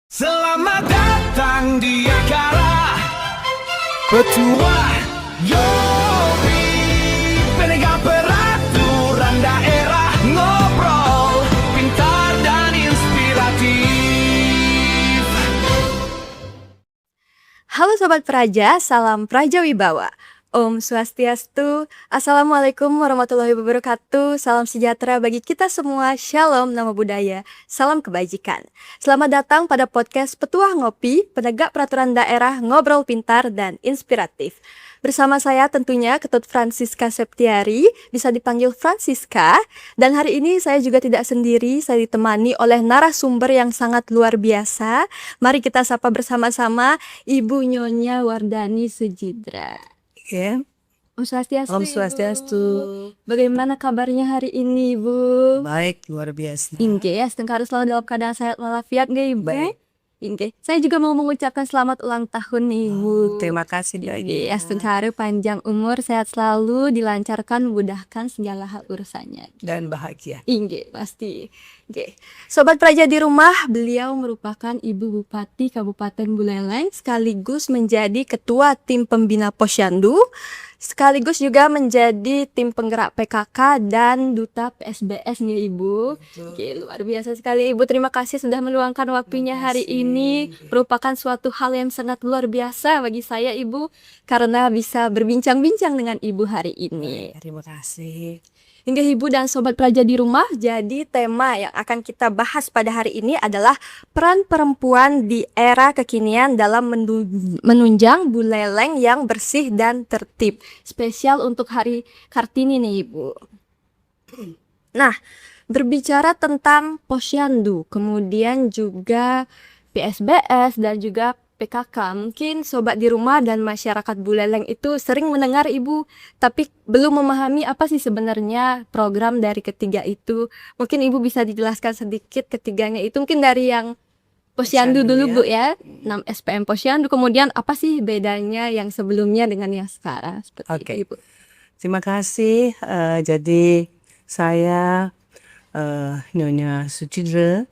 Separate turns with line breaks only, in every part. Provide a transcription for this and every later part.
Selamat datang di acara Petua Yopi, penegak peraturan daerah, ngobrol pintar dan inspiratif.
Halo Sobat Praja, salam Praja Wibawa. Om Swastiastu, Assalamualaikum warahmatullahi wabarakatuh. Salam sejahtera bagi kita semua. Shalom, nama budaya, salam kebajikan. Selamat datang pada podcast Petuah Ngopi, penegak peraturan daerah, ngobrol pintar dan inspiratif. Bersama saya tentunya Ketut Francisca Septiari, bisa dipanggil Francisca. Dan hari ini saya juga tidak sendiri, saya ditemani oleh narasumber yang sangat luar biasa. Mari kita sapa bersama-sama Ibu Nyonya Wardani Sujidra.
Ya,
Om Swastiastu,
Om
Ibu.
Swastiastu.
Bagaimana kabarnya hari ini, Ibu?
Baik, luar biasa.
Inge, ya, setengah harus selalu dalam keadaan sehat walafiat, nggak, Ibu?
Baik.
Inge, saya juga mau mengucapkan selamat ulang tahun nih, Ibu.
Terima kasih
Inge, ya, setengah panjang umur, sehat selalu, dilancarkan, mudahkan segala hal urusannya.
dan bahagia.
Inge, pasti. Oke. Sobat Praja di rumah, beliau merupakan Ibu Bupati Kabupaten Buleleng, sekaligus menjadi Ketua Tim Pembina Posyandu, sekaligus juga menjadi tim penggerak PKK dan Duta PSBS nih Ibu. Oke, luar biasa sekali Ibu. Terima kasih sudah meluangkan waktunya hari ini. Merupakan suatu hal yang sangat luar biasa bagi saya Ibu, karena bisa berbincang-bincang dengan Ibu hari ini.
Terima kasih.
Hingga Ibu dan Sobat Praja di rumah, jadi tema yang akan kita bahas pada hari ini adalah peran perempuan di era kekinian dalam menunjang Buleleng yang bersih dan tertib. Spesial untuk Hari Kartini nih Ibu. Nah, berbicara tentang Posyandu, kemudian juga PSBS dan juga PKK, mungkin sobat di rumah dan masyarakat Buleleng itu sering mendengar Ibu, tapi belum memahami apa sih sebenarnya program dari ketiga itu. Mungkin Ibu bisa dijelaskan sedikit ketiganya itu, mungkin dari yang Posyandu dulu
ya.
Bu ya, 6 SPM Posyandu, kemudian apa sih bedanya yang sebelumnya dengan yang sekarang, seperti
Oke.
itu Ibu.
Terima kasih. Jadi saya Nyonya Sucidra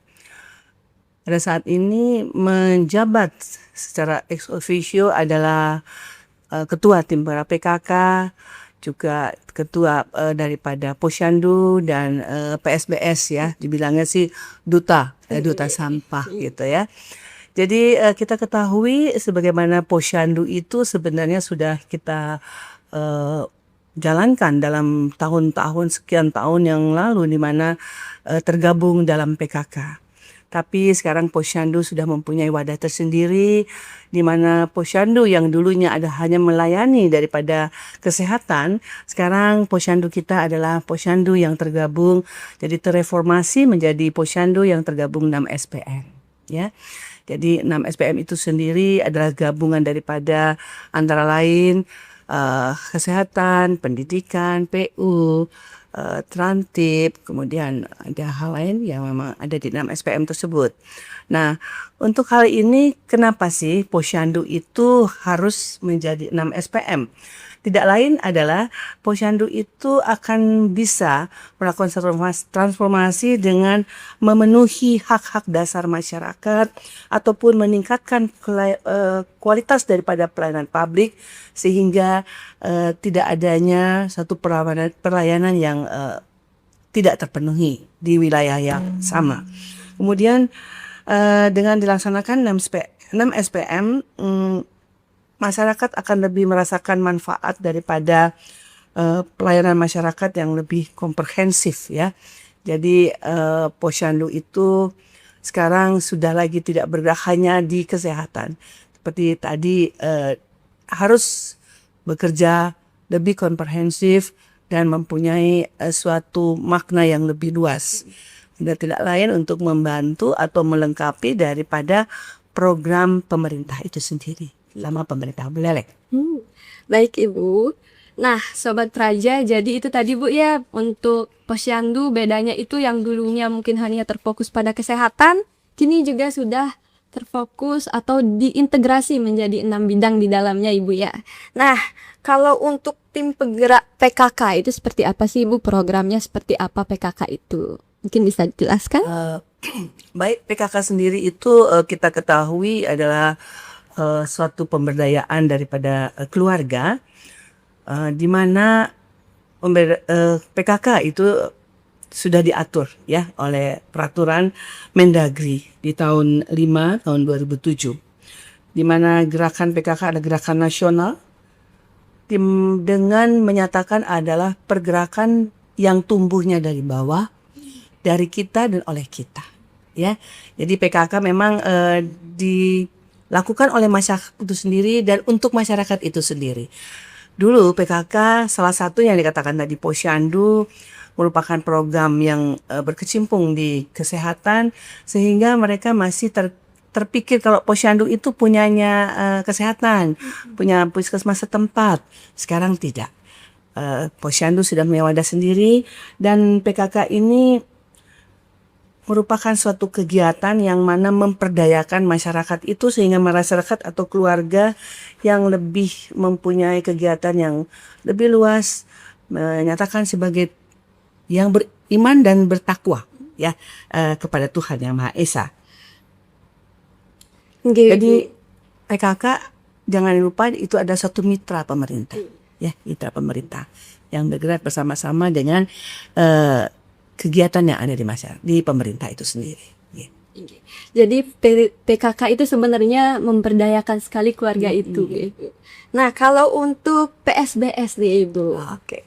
pada saat ini menjabat secara ex officio adalah ketua tim para PKK, juga ketua daripada Posyandu dan PSBS ya, dibilangnya sih duta sampah gitu ya. Jadi kita ketahui sebagaimana Posyandu itu sebenarnya sudah kita jalankan dalam tahun-tahun, sekian tahun yang lalu, di mana tergabung dalam PKK. Tapi sekarang Posyandu sudah mempunyai wadah tersendiri, di mana Posyandu yang dulunya hanya melayani daripada kesehatan, sekarang Posyandu kita adalah Posyandu yang tergabung, jadi terreformasi menjadi Posyandu yang tergabung 6 SPM. Ya, jadi 6 SPM itu sendiri adalah gabungan daripada antara lain kesehatan, pendidikan, PU, Trantip, kemudian ada hal lain yang memang ada di 6 SPM tersebut. Nah, untuk hal ini kenapa sih Posyandu itu harus menjadi 6 SPM? Tidak lain adalah Posyandu itu akan bisa melakukan transformasi dengan memenuhi hak-hak dasar masyarakat ataupun meningkatkan kualitas daripada pelayanan publik, sehingga tidak adanya satu pelayanan yang tidak terpenuhi di wilayah yang sama. Kemudian dengan dilaksanakan 6 SPM, masyarakat akan lebih merasakan manfaat daripada pelayanan masyarakat yang lebih komprehensif ya. Jadi Posyandu itu sekarang sudah lagi tidak bergerak hanya di kesehatan. Seperti tadi harus bekerja lebih komprehensif dan mempunyai suatu makna yang lebih luas. Dan tidak lain untuk membantu atau melengkapi daripada program pemerintah itu sendiri, lama pemerintah Buleleng.
Baik Ibu. Nah, Sobat Praja, jadi itu tadi Bu ya, untuk Posyandu bedanya itu yang dulunya mungkin hanya terfokus pada kesehatan, kini juga sudah terfokus atau diintegrasi menjadi 6 bidang di dalamnya Ibu ya. Nah, kalau untuk tim penggerak PKK itu seperti apa sih Ibu? Programnya seperti apa PKK itu? Mungkin bisa dijelaskan?
Baik, PKK sendiri itu kita ketahui adalah suatu pemberdayaan daripada keluarga, di mana PKK itu sudah diatur ya oleh peraturan Mendagri di tahun 5 tahun 2007, di mana gerakan PKK adalah gerakan nasional dengan menyatakan adalah pergerakan yang tumbuhnya dari bawah, dari kita dan oleh kita ya. Jadi PKK memang dilakukan oleh masyarakat itu sendiri dan untuk masyarakat itu sendiri. Dulu PKK salah satu yang dikatakan tadi Posyandu merupakan program yang berkecimpung di kesehatan, sehingga mereka masih terpikir kalau Posyandu itu punyanya kesehatan, punya puskesmas setempat. Sekarang tidak. Posyandu sudah punya wadah sendiri, dan PKK ini merupakan suatu kegiatan yang mana memperdayakan masyarakat itu, sehingga masyarakat atau keluarga yang lebih mempunyai kegiatan yang lebih luas menyatakan sebagai yang beriman dan bertakwa ya kepada Tuhan Yang Maha Esa. Jadi PKK jangan lupa itu ada satu mitra pemerintah ya, mitra pemerintah yang bergerak bersama-sama dengan kegiatan yang ada di masyarakat, di pemerintah itu sendiri. Ya.
Jadi PKK itu sebenarnya memberdayakan sekali keluarga itu. Gitu. Nah, kalau untuk PSBS nih Ibu.
Oke.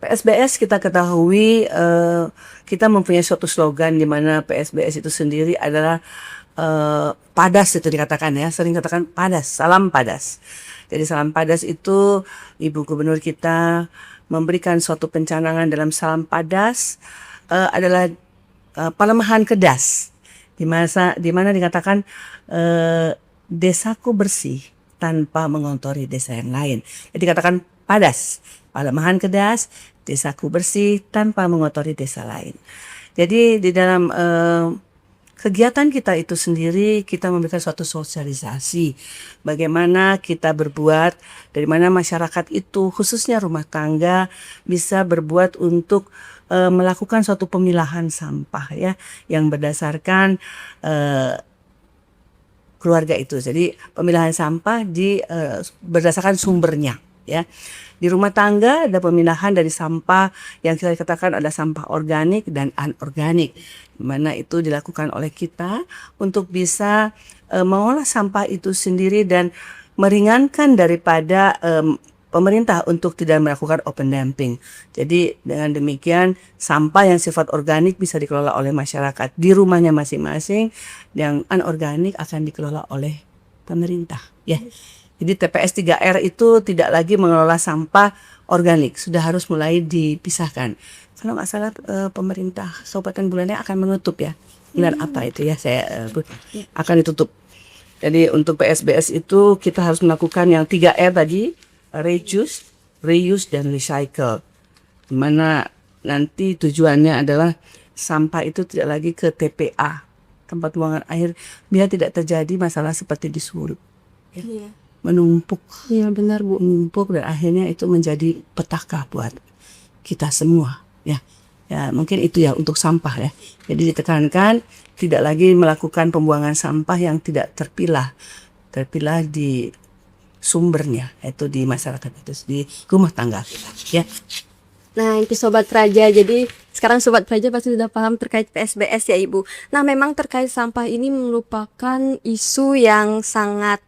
PSBS kita ketahui kita mempunyai suatu slogan di mana PSBS itu sendiri adalah padas, itu dikatakan ya, sering katakan padas, salam padas. Jadi salam padas itu Ibu Gubernur kita memberikan suatu pencanangan dalam salam padas adalah pelemahan kedas, di mana dikatakan desaku bersih tanpa mengotori desa yang lain. Jadi katakan padas, pelemahan kedas, desaku bersih tanpa mengotori desa lain. Jadi di dalam kegiatan kita itu sendiri, kita memberikan suatu sosialisasi bagaimana kita berbuat, dari mana masyarakat itu khususnya rumah tangga bisa berbuat untuk melakukan suatu pemilahan sampah ya, yang berdasarkan keluarga itu. Jadi pemilahan sampah berdasarkan sumbernya ya. Di rumah tangga ada pemilahan dari sampah yang kita katakan ada sampah organik dan anorganik, mana itu dilakukan oleh kita untuk bisa mengolah sampah itu sendiri dan meringankan daripada pemerintah untuk tidak melakukan open dumping. Jadi dengan demikian sampah yang sifat organik bisa dikelola oleh masyarakat di rumahnya masing-masing, yang anorganik akan dikelola oleh pemerintah ya. Jadi TPS 3R itu tidak lagi mengelola sampah organik, sudah harus mulai dipisahkan. Kalau nggak salah pemerintah Kabupaten Buleleng akan menutup ya. Bulan apa itu ya, saya akan ditutup. Jadi untuk PSBS itu kita harus melakukan yang 3R tadi, reuse, dan recycle. Dimana nanti tujuannya adalah sampah itu tidak lagi ke TPA, tempat buangan air, biar tidak terjadi masalah seperti di Sulut. Ya. Iya. Menumpuk.
Iya benar Bu.
Menumpuk dan akhirnya itu menjadi petaka buat kita semua ya. Ya mungkin itu ya untuk sampah ya. Jadi ditekankan tidak lagi melakukan pembuangan sampah yang tidak terpilah di sumbernya, yaitu di masyarakat itu, di rumah tangga kita ya.
Nah, itu Sobat Praja. Jadi sekarang Sobat Praja pasti sudah paham terkait PSBS ya Ibu. Nah, memang terkait sampah ini merupakan isu yang sangat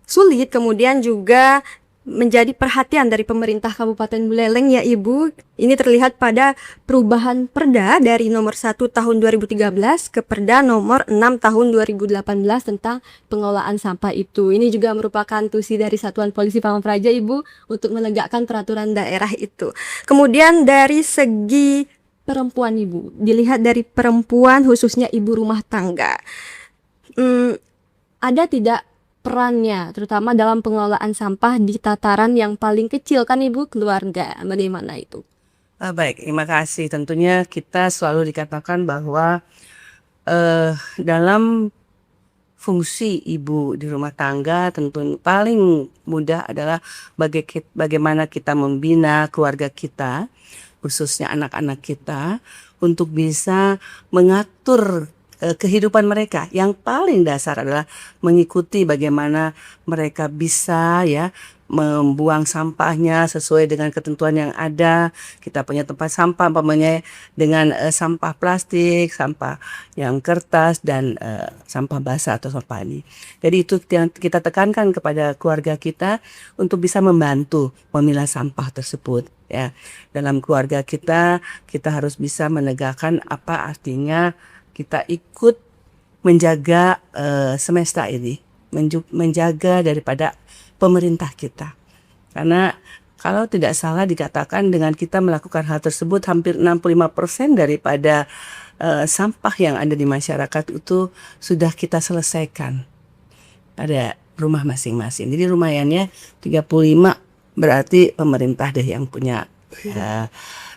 sulit, kemudian juga menjadi perhatian dari pemerintah Kabupaten Buleleng ya Ibu. Ini terlihat pada perubahan Perda dari nomor 1 tahun 2013 ke Perda nomor 6 tahun 2018 tentang pengelolaan sampah itu. Ini juga merupakan tusi dari Satuan Polisi Pamong Praja Ibu untuk menegakkan peraturan daerah itu. Kemudian dari segi perempuan Ibu, dilihat dari perempuan khususnya ibu rumah tangga, ada tidak perannya terutama dalam pengelolaan sampah di tataran yang paling kecil kan Ibu, keluarga, bagaimana itu?
Baik, terima kasih. Tentunya kita selalu dikatakan bahwa dalam fungsi ibu di rumah tangga tentu paling mudah adalah bagaimana kita membina keluarga kita, khususnya anak-anak kita, untuk bisa mengatur kehidupan mereka. Yang paling dasar adalah mengikuti bagaimana mereka bisa ya membuang sampahnya sesuai dengan ketentuan yang ada. Kita punya tempat sampah umpamanya dengan sampah plastik, sampah yang kertas dan sampah basah atau sampah ini. Jadi itu yang kita tekankan kepada keluarga kita untuk bisa membantu memilah sampah tersebut ya. Dalam keluarga kita harus bisa menegakkan apa artinya kita ikut menjaga semesta ini, menjaga daripada pemerintah kita. Karena kalau tidak salah dikatakan dengan kita melakukan hal tersebut hampir 65% daripada sampah yang ada di masyarakat itu sudah kita selesaikan pada rumah masing-masing. Jadi lumayannya 35 berarti pemerintah deh yang punya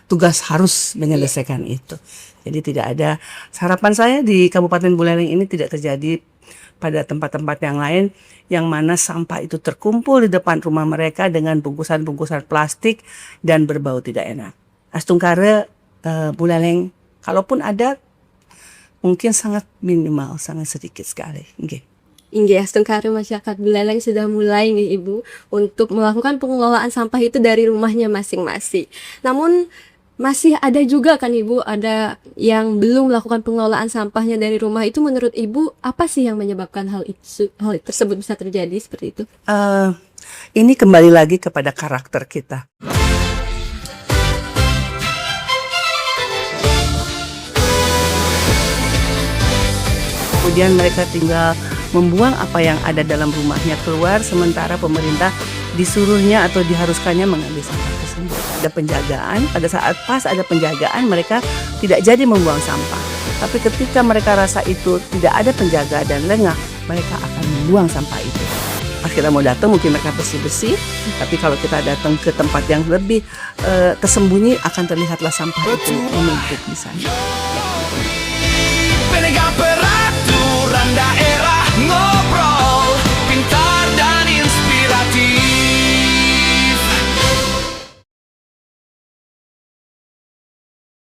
tugas harus menyelesaikan itu. Jadi tidak ada, harapan saya di Kabupaten Buleleng ini tidak terjadi pada tempat-tempat yang lain yang mana sampah itu terkumpul di depan rumah mereka dengan bungkusan-bungkusan plastik dan berbau tidak enak. Astungkare Buleleng, kalaupun ada mungkin sangat minimal, sangat sedikit sekali. Okay.
Inggih, Astungkare masyarakat Buleleng sudah mulai nih Ibu untuk melakukan pengelolaan sampah itu dari rumahnya masing-masing. Namun masih ada juga kan Ibu, ada yang belum melakukan pengelolaan sampahnya dari rumah. Itu menurut Ibu apa sih yang menyebabkan hal tersebut bisa terjadi seperti itu?
Ini kembali lagi kepada karakter kita. Kemudian mereka tinggal membuang apa yang ada dalam rumahnya keluar, sementara pemerintah disuruhnya atau diharuskannya mengambil sampah tersebut. Ada penjagaan, pada saat pas ada penjagaan mereka tidak jadi membuang sampah. Tapi ketika mereka rasa itu tidak ada penjaga dan lengah, mereka akan membuang sampah itu. Pas kita mau datang mungkin mereka bersih-bersih, tapi kalau kita datang ke tempat yang lebih tersembunyi akan terlihatlah sampah itu menumpuk di sana. Ya.